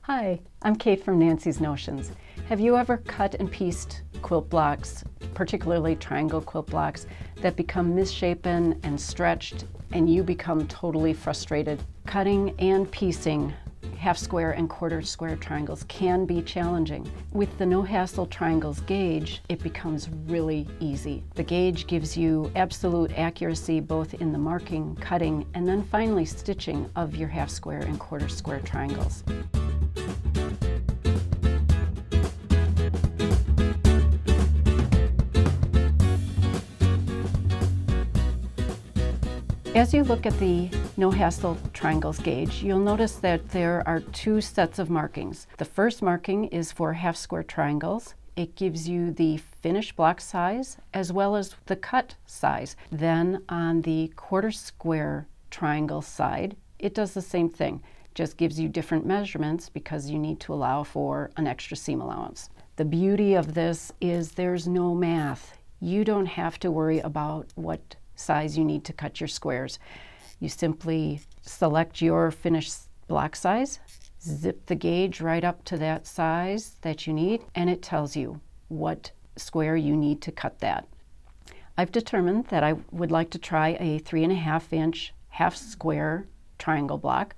Hi, I'm Kate from Nancy's Notions. Have you ever cut and pieced quilt blocks, particularly triangle quilt blocks, that become misshapen and stretched and you become totally frustrated? Cutting and piecing half square and quarter square triangles can be challenging. With the No Hassle Triangles gauge, it becomes really easy. The gauge gives you absolute accuracy both in the marking, cutting, and then finally stitching of your half square and quarter square triangles. As you look at the No Hassle Triangles gauge, you'll notice that there are two sets of markings. The first marking is for half square triangles. It gives you the finished block size as well as the cut size. Then on the quarter square triangle side, it does the same thing. Just gives you different measurements because you need to allow for an extra seam allowance. The beauty of this is there's no math. You don't have to worry about what size you need to cut your squares. You simply select your finished block size, zip the gauge right up to that size that you need, and it tells you what square you need to cut that. I've determined that I would like to try a 3.5 inch half square triangle block.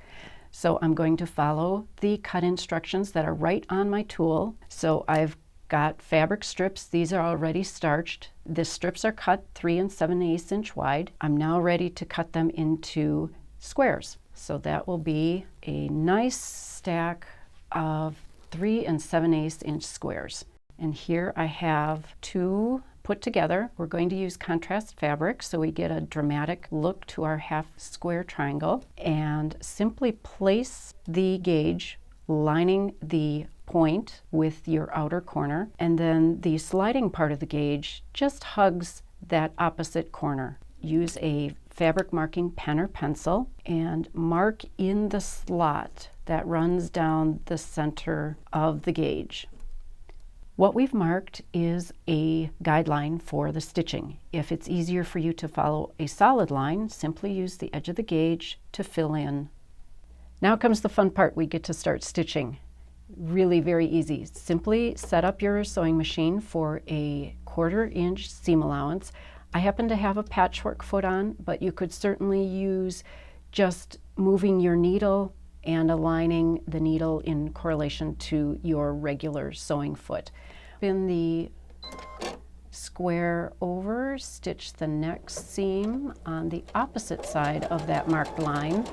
So I'm going to follow the cut instructions that are right on my tool. So I've got fabric strips. These are already starched. The strips are cut 3 7/8 inch wide. I'm now ready to cut them into squares. So that will be a nice stack of 3 7/8 inch squares. And here I have two put together. We're going to use contrast fabric so we get a dramatic look to our half square triangle, and simply place the gauge lining the point with your outer corner, and then the sliding part of the gauge just hugs that opposite corner. Use a fabric marking pen or pencil and mark in the slot that runs down the center of the gauge. What we've marked is a guideline for the stitching. If it's easier for you to follow a solid line, simply use the edge of the gauge to fill in. Now comes the fun part. We get to start stitching. Really very easy. Simply set up your sewing machine for a 1/4 inch seam allowance. I happen to have a patchwork foot on, but you could certainly use just moving your needle and aligning the needle in correlation to your regular sewing foot. Spin the square over, stitch the next seam on the opposite side of that marked line.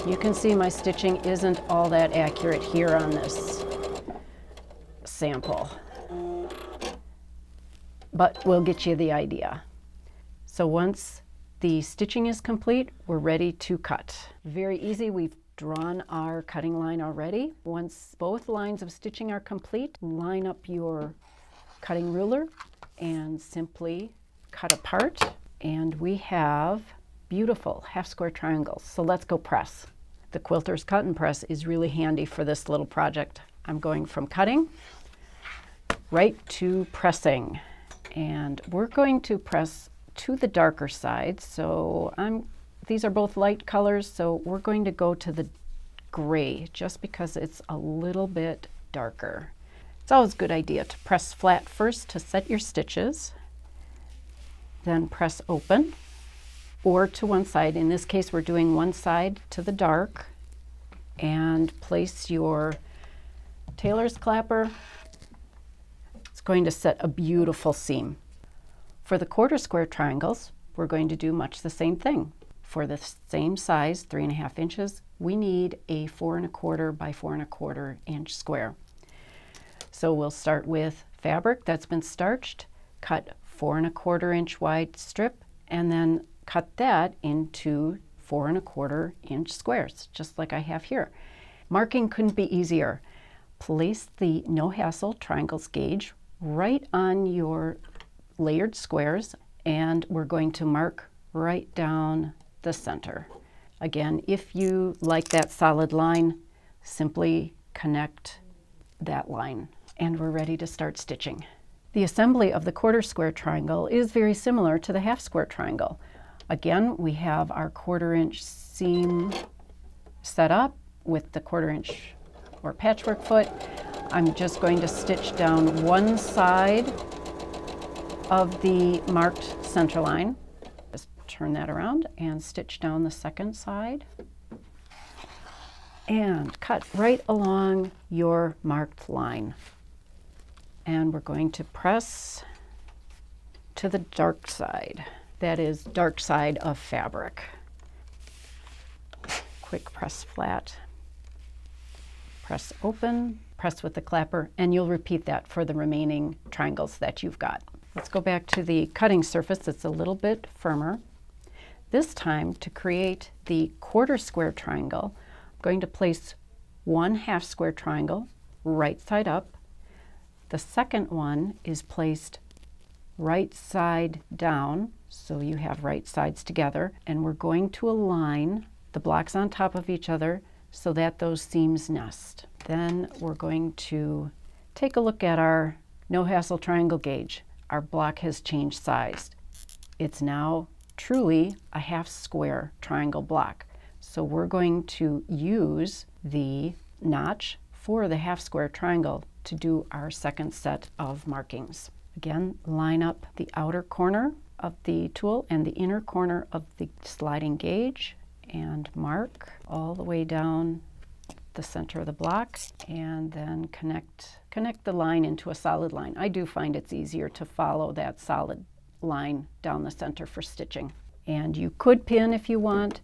You can see my stitching isn't all that accurate here on this sample, but we'll get you the idea. So once the stitching is complete, we're ready to cut. Very easy. We've drawn our cutting line already. Once both lines of stitching are complete, line up your cutting ruler and simply cut apart, and we have beautiful half square triangles. So let's go press. The Quilter's Cut and Press is really handy for this little project. I'm going from cutting right to pressing, and we're going to press to the darker side. So these are both light colors, so we're going to go to the gray just because it's a little bit darker. It's always a good idea to press flat first to set your stitches, then press open or to one side. In this case, we're doing one side to the dark, and place your tailor's clapper. It's going to set a beautiful seam. For the quarter square triangles, we're going to do much the same thing. For the same size, 3.5 inches, we need a 4 1/4 by 4 1/4 inch square. So we'll start with fabric that's been starched, cut 4 1/4 inch wide strip, and then cut that into 4 1/4 inch squares, just like I have here. Marking couldn't be easier. Place the No Hassle Triangles gauge right on your layered squares, and we're going to mark right down the center. Again, if you like that solid line, simply connect that line, and we're ready to start stitching. The assembly of the quarter square triangle is very similar to the half square triangle. Again, we have our 1/4 inch seam set up with the 1/4 inch or patchwork foot. I'm just going to stitch down one side of the marked center line. Just turn that around and stitch down the second side. And cut right along your marked line. And we're going to press to the dark side. That is dark side of fabric. Quick press flat. Press open, press with the clapper, and you'll repeat that for the remaining triangles that you've got. Let's go back to the cutting surface. It's a little bit firmer. This time, to create the quarter square triangle, I'm going to place one half square triangle right side up. The second one is placed right side down, so you have right sides together, and we're going to align the blocks on top of each other so that those seams nest. Then we're going to take a look at our no hassle triangle gauge. Our block has changed size. It's now truly a half square triangle block. So we're going to use the notch for the half square triangle to do our second set of markings. Again, line up the outer corner of the tool and the inner corner of the sliding gauge and mark all the way down the center of the block, and then connect the line into a solid line. I do find it's easier to follow that solid line down the center for stitching. And you could pin if you want.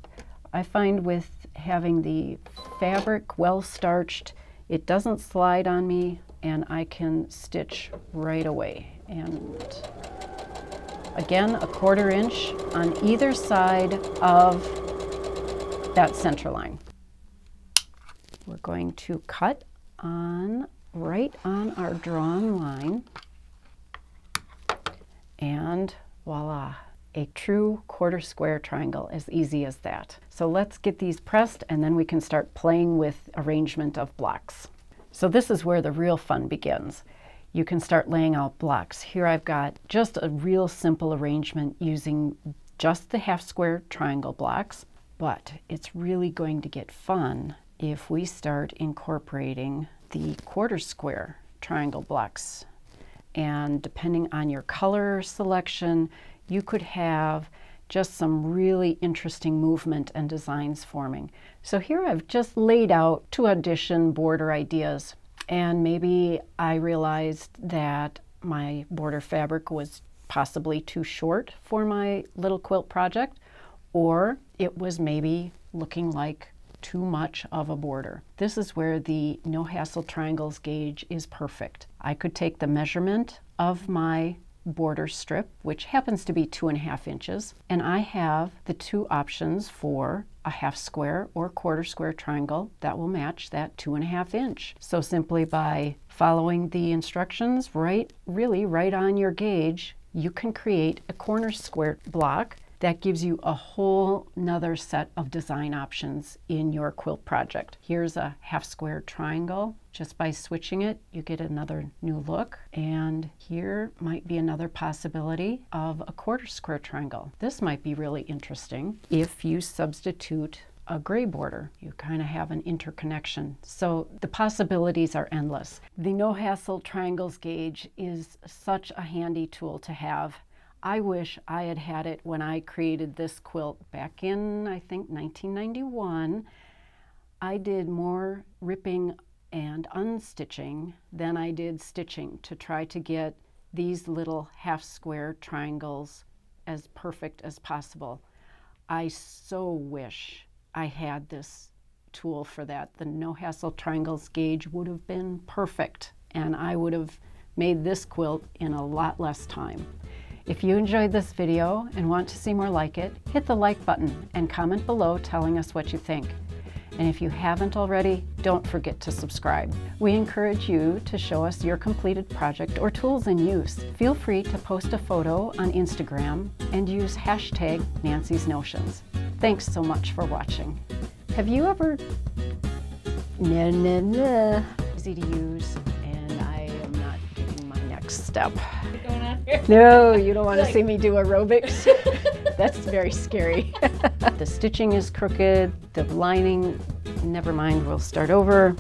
I find with having the fabric well starched, it doesn't slide on me and I can stitch right away. And again, a 1/4 inch on either side of that center line. We're going to cut right on our drawn line, and voila, a true quarter square triangle, as easy as that. So let's get these pressed and then we can start playing with arrangement of blocks. So this is where the real fun begins. You can start laying out blocks. Here I've got just a real simple arrangement using just the half square triangle blocks, but it's really going to get fun if we start incorporating the quarter square triangle blocks. And depending on your color selection, you could have just some really interesting movement and designs forming. So here I've just laid out 2 audition border ideas, and maybe I realized that my border fabric was possibly too short for my little quilt project, or it was maybe looking like too much of a border. This is where the no hassle triangles gauge is perfect. I could take the measurement of my border strip, which happens to be 2.5 inches, and I have the 2 options for a half square or quarter square triangle that will match that 2.5 inch. So simply by following the instructions really right on your gauge, you can create a corner square block that gives you a whole nother set of design options in your quilt project. Here's a half square triangle. Just by switching it, you get another new look. And here might be another possibility of a quarter square triangle. This might be really interesting if you substitute a gray border. You kind of have an interconnection. So the possibilities are endless. The no hassle triangles gauge is such a handy tool to have. I wish I had had it when I created this quilt back in, I think, 1991. I did more ripping and unstitching than I did stitching to try to get these little half square triangles as perfect as possible. I so wish I had this tool for that. The no hassle triangles gauge would have been perfect, and I would have made this quilt in a lot less time. If you enjoyed this video and want to see more like it, hit the like button and comment below telling us what you think. And if you haven't already, don't forget to subscribe. We encourage you to show us your completed project or tools in use. Feel free to post a photo on Instagram and use hashtag Nancy's Notions. Thanks so much for watching. Have you ever... Easy to use, and I am not getting my next step. No, you don't want to see me do aerobics. That's very scary. The stitching is crooked, the lining, never mind, we'll start over.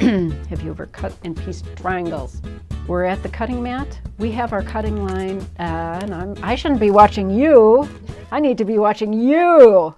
Have you ever cut and pieced triangles? We're at the cutting mat. We have our cutting line, and I shouldn't be watching you. I need to be watching you.